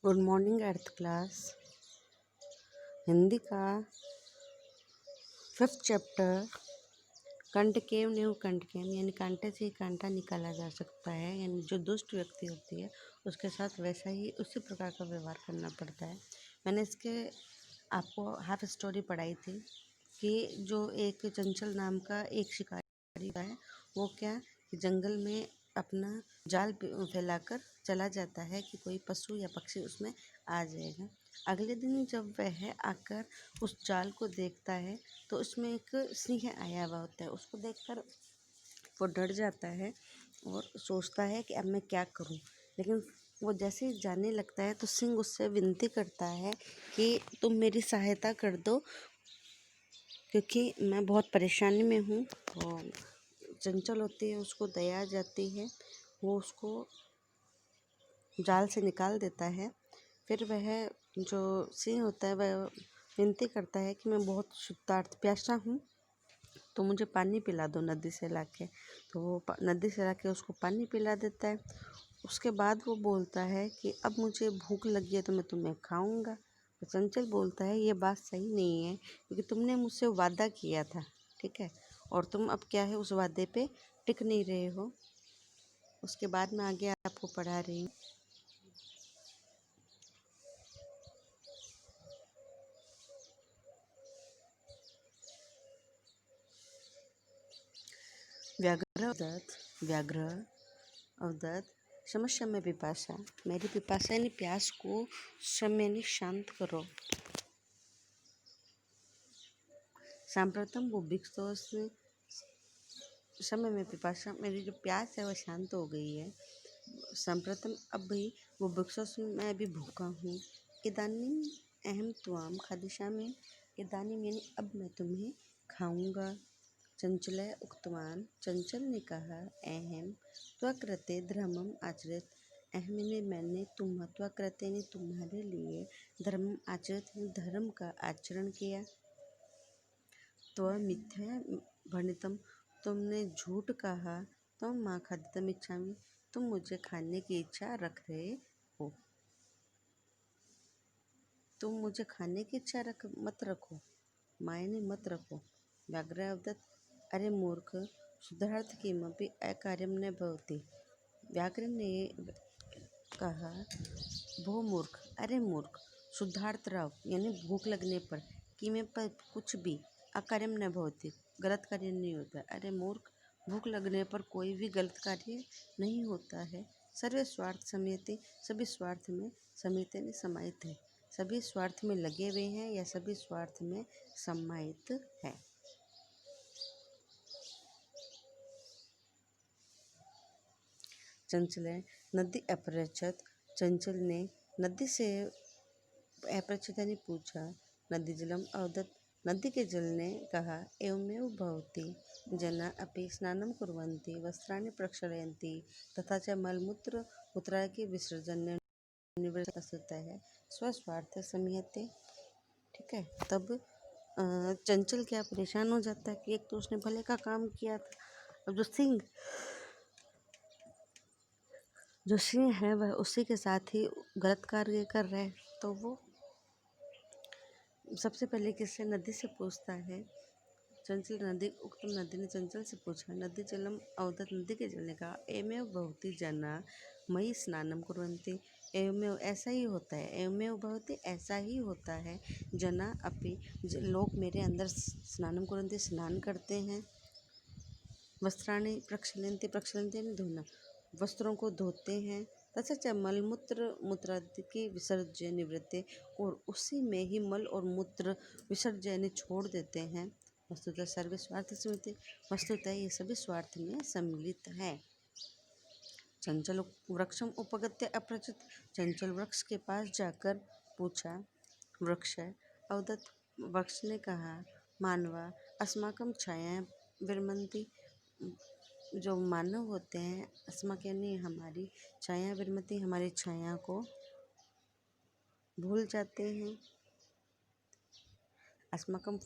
Good morning eighth class Hindi का 5th chapter कंटकेव new कंटकेम यानी कांटे से ही कांटा निकाला जा सकता है। यानी जो दुष्ट व्यक्ति होती है उसके साथ वैसा ही उसी प्रकार का व्यवहार करना पड़ता है। मैंने इसके आपको हाफ स्टोरी पढ़ाई थी कि जो एक चंचल नाम का एक शिकारी है, वो क्या कि जंगल में अपना जाल फैलाकर चला जाता है कि कोई पशु या पक्षी उसमें आ जाएगा। अगले दिन जब वह आकर उस जाल को देखता है तो उसमें एक सिंह आया हुआ होता है। उसको देखकर वो डर जाता है और सोचता है कि अब मैं क्या करूं। लेकिन वो जैसे ही जाने लगता है तो सिंह उससे विनती करता है कि तुम मेरी सहायता कर दो, क्योंकि मैं बहुत परेशानी में हूँ। और चंचल होती है, उसको दया आ जाती है, वो उसको जाल से निकाल देता है। फिर वह जो सिंह होता है वह विनती करता है कि मैं बहुत शुद्धार्थ प्यासा हूँ, तो मुझे पानी पिला दो नदी से लाके। तो वो नदी से लाके उसको पानी पिला देता है। उसके बाद वो बोलता है कि अब मुझे भूख लगी है तो मैं तुम्हें खाऊंगा। तो चंचल बोलता है ये बात सही नहीं है, क्योंकि तुमने मुझसे वादा किया था, ठीक है, और तुम अब क्या है उस वादे पे टिक नहीं रहे हो। उसके बाद मैं आगे आपको पढ़ा रही हूँ। व्याघ्र अवदत्त समस्या में पिपासा, मेरी पिपासा यानी प्यास को शम यानी शांत करो। सांप्रतम बुभिक्षोस समय में पिपासा, मेरी जो प्यास है वह शांत हो गई है। सांप्रतम अब भी बुभिक्षोस, मैं अभी भूखा हूँ। इदानीम अहम त्वाम खादिष्यामि, इदानीम यानी अब मैं तुम्हें खाऊंगा। चंचलः उक्तवान, चंचल ने कहा, अहम त्वकृते धर्मम आचरित, अहम ने मैंने त्वकृते ने तुम्हारे लिए धर्म आचरित धर्म का आचरण किया। मिथ्या भणितम, तुमने झूठ कहा। तुम माँ खादितम इच्छामि, तुम मुझे खाने की इच्छा रख रहे हो। तुम मुझे खाने की इच्छा मत रखो, मायने मत रखो। व्याघ्र अवदत्त, अरे मूर्ख, शुद्धार्थ किमपि अकार्यम न भवति। व्याघ्र ने कहा, भो मूर्ख, अरे मूर्ख, शुद्धार्थ रहो यानी भूख लगने पर, कि में पर कुछ भी अकार्यम न भवति, गलत कार्य नहीं होता। अरे मूर्ख, भूख लगने पर कोई भी गलत कार्य नहीं होता है। सर्वे स्वार्थ समेते, सभी स्वार्थ में समेत यानी समाहित है। सभी स्वार्थ में लगे हुए हैं या सभी स्वार्थ में सम्मानित है। चंचल नदी अपरछत, चंचल ने नदी से अपरछित यानी पूछा। नदी जलम अवदत्त, नदी के जल ने कहा, एवमेव भवति जना अपि स्नानं कुर्वन्ति वस्त्राणि प्रक्षालयन्ति तथा च मलमूत्र मूत्रादि विसर्जन निवृत्त है स्वस्वार्थ समीहते। ठीक है, तब चंचल क्या परेशान हो जाता है कि एक तो उसने भले का काम किया था, अब जो सिंह है वह उसी के साथ ही गलत कार्य कर रहे हैं। तो वो सबसे पहले किससे, नदी से पूछता है। चंचल नदी उक्त नदी ने चंचल से पूछा। नदी जलम अवदत्त, नदी के जल ने कहा, एवमेव भवति जना मयि स्नानम कुर्वन्ति, एवमेव ऐसा ही होता है, एवमेव भवति ऐसा ही होता है, जना अपि लोग मेरे अंदर स्नानम कुर्वन्ति स्नान करते हैं, वस्त्राणि प्रक्षालयन्ति, प्रक्षालयन्ति यानी धोना, वस्त्रों को धोते हैं, तथा च मलमूत्र मूत्रादि की विसर्जन निवृत्ति, और उसी में ही मल और मूत्र विसर्जन छोड़ देते हैं। वस्तुतः सर्वे स्वार्थ समिति, वस्तुतः ये सभी स्वार्थ में सम्मिलित है। चंचल वृक्षम उपगत्य अपरचित, चंचल वृक्ष के पास जाकर पूछा। वृक्ष अवदत्त, वृक्ष ने कहा, मानवा अस्माकं छाया विरमन्ति, जो मानव होते हैं, अस्माक यानी हमारी, छाया विरमति हमारी छाया को भूल जाते हैं। अस्माकं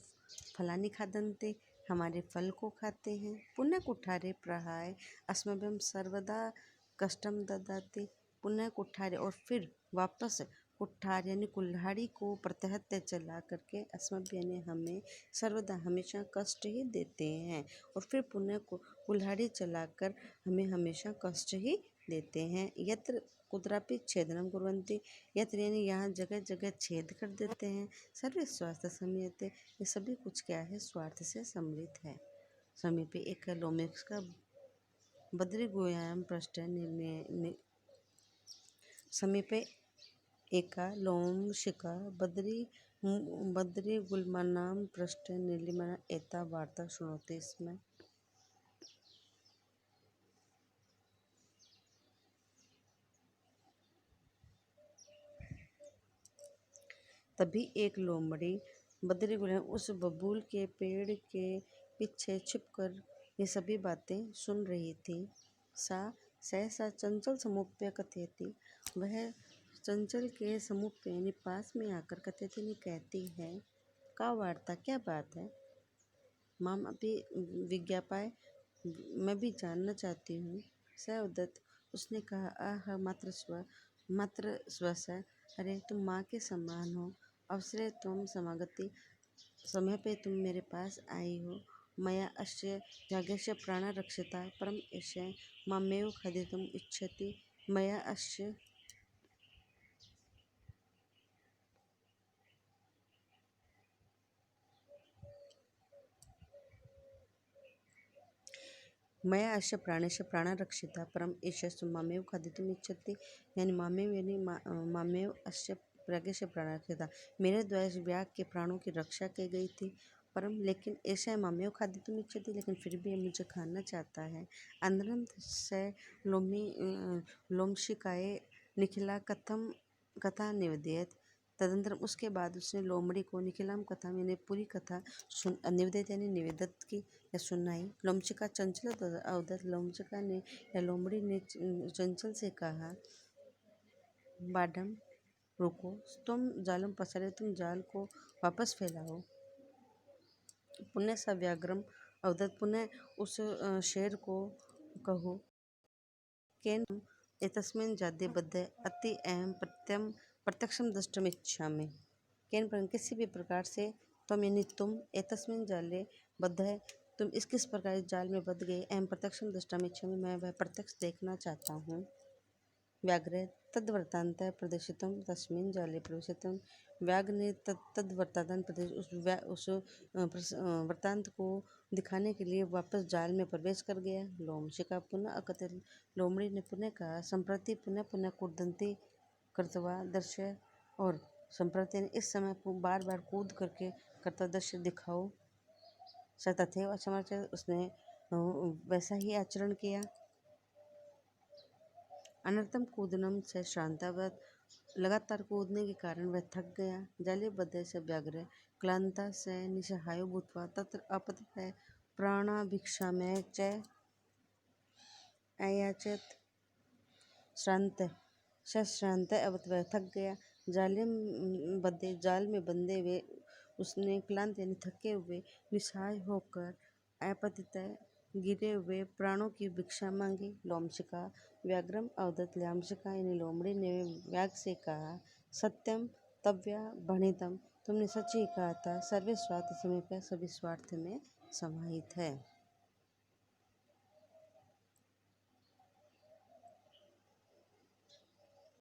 फलानि खादन्ते, हमारे फल को खाते हैं। पुनः कुठारे प्रहाय अस्मभ्यं सर्वदा कष्टम ददाति, पुनः कुठारे और फिर वापस कुठार यानी कुल्हाड़ी को प्रत्यहत चला करके अस्मभ्य यानी हमें सर्वदा हमेशा कष्ट ही देते हैं, और फिर पुनः कुल्हाड़ी चलाकर हमें हमेशा कष्ट ही देते हैं। यत्र कुत्रापि छेदनम कुर्वन्ति, यत्र यानी यहाँ जगह जगह छेद कर देते हैं। सर्वे स्वार्थ संयते, ये सभी कुछ क्या है, स्वार्थ से सम्मिलित है। समीपे एक लोमेक्स का बद्री गुह्याम पृष्ठ समीपे एका लोमशिका बद्री गुल्मानां पृष्ठे नीलिमा एता वार्ता शृणोति स्म। तभी एक लोमड़ी बद्री गुल्म उस बबूल के पेड़ के पीछे छिपकर ये सभी बातें सुन रही थी। सा सहसा चंचल समुप्य कथयति, वह चंचल के समुप्य यानी पास में आकर कथयति ने कहती है, का वार्ता, क्या बात है। माम अभी विज्ञापाय, मैं भी जानना चाहती हूँ। स उदत, उसने कहा, आह मात्र स्वसा, अरे तुम माँ के समान हो। अवसरे तुम समागति, समय पे तुम मेरे पास आई हो। मया अस्य त्यागस्य प्राणा रक्षिता परम एष मामेव खादितुम इच्छति। मया अस्य प्राणस्य प्राणा रक्षिता परम एष मामेव खादितुम इच्छति, यानी मामेव अस्य प्राज्ञस्य प्राणा रक्षिता, मेरे द्वारा इस व्याग के प्राणों की रक्षा की गई थी। परम लेकिन ऐसा मामेव खादितुम इच्छति, लेकिन फिर भी मुझे खाना चाहता है। अनन्तरं स लोमशिकायै निखिला कथा निवेदयत्, तदंतर उसके बाद उसने लोमड़ी को निखिलाम कथा यानी पूरी कथा निवेदित यानी निवेदित की या सुनाई। लोमशिका चंचल अवदत, लोमशिका ने या लोमड़ी ने चंचल से कहा, बाडम रुको, तुम जालम पसारे, तुम जाल को वापस फैलाओ। पुनः सव्याग्रम अवदत, पुनः उस शेर को कहो, केन एतस्मिन् जादे बद्ध अति अहम प्रत्यक्षम द्रष्टुमिच्छामि। केन पर किसी भी प्रकार से, तुम यानी तुम, एतस्मिन् जाले बद्ध है, तुम इस किस प्रकार इस जाल में बद्ध गए। अहम प्रत्यक्षम द्रष्टुमिच्छामि, मैं वह प्रत्यक्ष देखना चाहता हूँ। व्याघ्र तद्वृत्तान्त प्रदर्शितुं तस्मिन् जाले प्रवेशितुं, व्याघ्र ने तद्वृत्तांत प्रदेश उस वृत्तांत को दिखाने के लिए वापस जाल में प्रवेश कर गया। लोमशिका पुनः अकथित, लोमड़ी ने पुनः कहा, संप्रति पुनः पुनः कूर्दन्ति कृत्वा दर्शय, और संप्रति ने इस समय बार बार कूद करके कर्तव्य दृश्य दिखाओ। स तथैव असमर्थ, उसने वैसा ही आचरण किया। अनर्थम कूदनम से श्रांतावत, लगातार कूदने के कारण वह थक गया। जाले बद्ध से व्याघ्र क्लांता से निसहायो भूत्वा तत्र अपतपय प्राणाभिक्षामय च अयाचत। श्रांत अवत, वह थक गया। जाल में बंधे हुए उसने क्लांत यानी थके हुए, निसहाय होकर, अपतित गिरे हुए प्राणों की भिक्षा मांगी। लोमशिका व्याघ्रम अवदत, लोमशिका यानी लोमड़ी ने व्याघ्र से कहा, सत्यम तव्या भणितम, तुमने सच ही कहा था। सर्वे स्वार्थ समीप, सभी स्वार्थ में समाहित है।